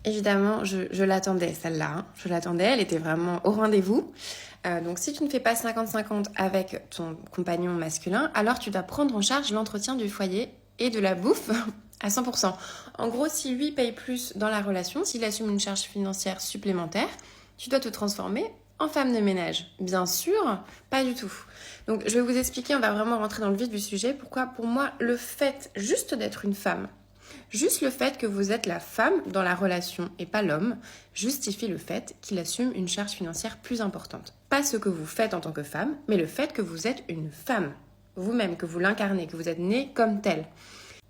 Évidemment, je l'attendais, celle-là. Hein. Je l'attendais, elle était vraiment au rendez-vous. Donc si tu ne fais pas 50-50 avec ton compagnon masculin, alors tu dois prendre en charge l'entretien du foyer et de la bouffe à 100%. En gros, si lui paye plus dans la relation, s'il assume une charge financière supplémentaire, tu dois te transformer en femme de ménage. Bien sûr, pas du tout. Donc je vais vous expliquer, on va vraiment rentrer dans le vif du sujet, pourquoi pour moi le fait juste d'être une femme, juste le fait que vous êtes la femme dans la relation et pas l'homme justifie le fait qu'il assume une charge financière plus importante. Pas ce que vous faites en tant que femme, mais le fait que vous êtes une femme, vous-même, que vous l'incarnez, que vous êtes née comme telle.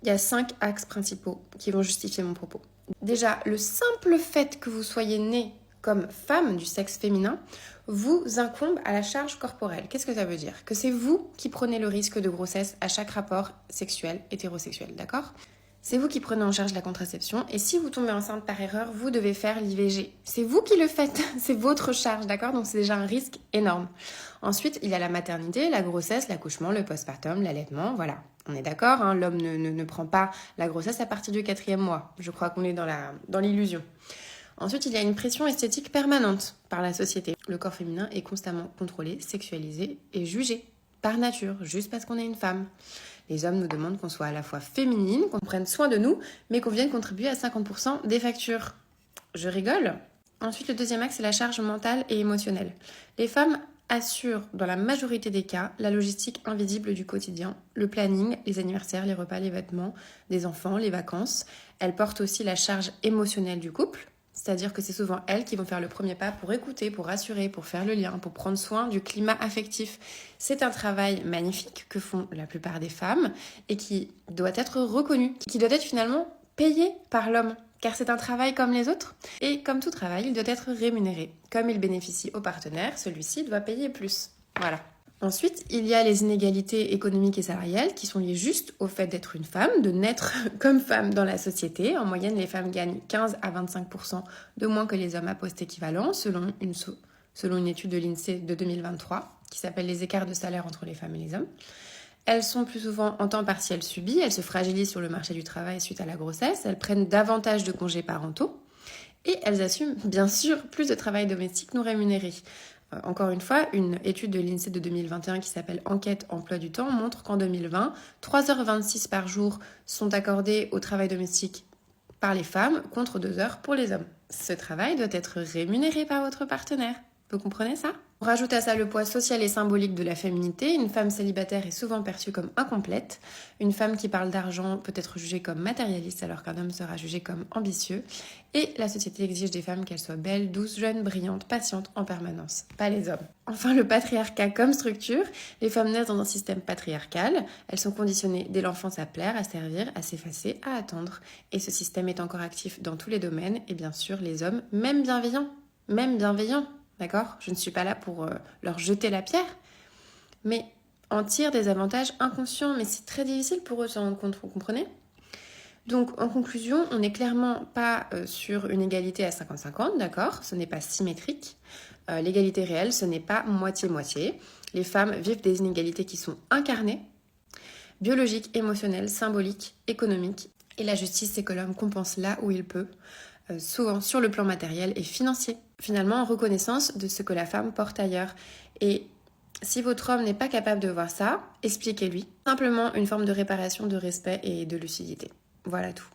Il y a 5 axes principaux qui vont justifier mon propos. Déjà, le simple fait que vous soyez née comme femme du sexe féminin vous incombe à la charge corporelle. Qu'est-ce que ça veut dire? Que c'est vous qui prenez le risque de grossesse à chaque rapport sexuel hétérosexuel, d'accord? C'est vous qui prenez en charge la contraception et si vous tombez enceinte par erreur, vous devez faire l'IVG. C'est vous qui le faites, c'est votre charge, d'accord? Donc c'est déjà un risque énorme. Ensuite, il y a la maternité, la grossesse, l'accouchement, le postpartum, l'allaitement, voilà. On est d'accord, hein, l'homme ne prend pas la grossesse à partir du 4e mois. Je crois qu'on est dans l'illusion. Ensuite, il y a une pression esthétique permanente par la société. Le corps féminin est constamment contrôlé, sexualisé et jugé par nature, juste parce qu'on est une femme. Les hommes nous demandent qu'on soit à la fois féminine, qu'on prenne soin de nous, mais qu'on vienne contribuer à 50% des factures. Je rigole. Ensuite, le deuxième axe, c'est la charge mentale et émotionnelle. Les femmes assurent, dans la majorité des cas, la logistique invisible du quotidien, le planning, les anniversaires, les repas, les vêtements des enfants, les vacances. Elles portent aussi la charge émotionnelle du couple, c'est-à-dire que c'est souvent elles qui vont faire le premier pas pour écouter, pour rassurer, pour faire le lien, pour prendre soin du climat affectif. C'est un travail magnifique que font la plupart des femmes et qui doit être reconnu, qui doit être finalement payé par l'homme. Car c'est un travail comme les autres. Et comme tout travail, il doit être rémunéré. Comme il bénéficie au partenaire, celui-ci doit payer plus. Voilà. Ensuite, il y a les inégalités économiques et salariales qui sont liées juste au fait d'être une femme, de naître comme femme dans la société. En moyenne, les femmes gagnent 15 à 25% de moins que les hommes à poste équivalent, selon une étude de l'INSEE de 2023, qui s'appelle les écarts de salaire entre les femmes et les hommes. Elles sont plus souvent en temps partiel subi, elles se fragilisent sur le marché du travail suite à la grossesse, elles prennent davantage de congés parentaux et elles assument bien sûr plus de travail domestique non rémunéré. Encore une fois, une étude de l'INSEE de 2021 qui s'appelle Enquête emploi du temps montre qu'en 2020, 3h26 par jour sont accordées au travail domestique par les femmes contre 2 heures pour les hommes. Ce travail doit être rémunéré par votre partenaire. Vous comprenez ça? On rajoute à ça le poids social et symbolique de la féminité. Une femme célibataire est souvent perçue comme incomplète. Une femme qui parle d'argent peut être jugée comme matérialiste alors qu'un homme sera jugé comme ambitieux. Et la société exige des femmes qu'elles soient belles, douces, jeunes, brillantes, patientes en permanence. Pas les hommes. Enfin, le patriarcat comme structure. Les femmes naissent dans un système patriarcal. Elles sont conditionnées dès l'enfance à plaire, à servir, à s'effacer, à attendre. Et ce système est encore actif dans tous les domaines. Et bien sûr, les hommes, même bienveillants, d'accord? Je ne suis pas là pour leur jeter la pierre, mais en tirent des avantages inconscients, mais c'est très difficile pour eux de s'en rendre compte, vous comprenez? Donc, en conclusion, on n'est clairement pas sur une égalité à 50-50, d'accord? Ce n'est pas symétrique. L'égalité réelle, ce n'est pas moitié-moitié. Les femmes vivent des inégalités qui sont incarnées, biologiques, émotionnelles, symboliques, économiques. Et la justice, c'est que l'homme compense là où il peut, souvent sur le plan matériel et financier. Finalement, en reconnaissance de ce que la femme porte ailleurs. Et si votre homme n'est pas capable de voir ça, expliquez-lui. Simplement une forme de réparation, de respect et de lucidité. Voilà tout.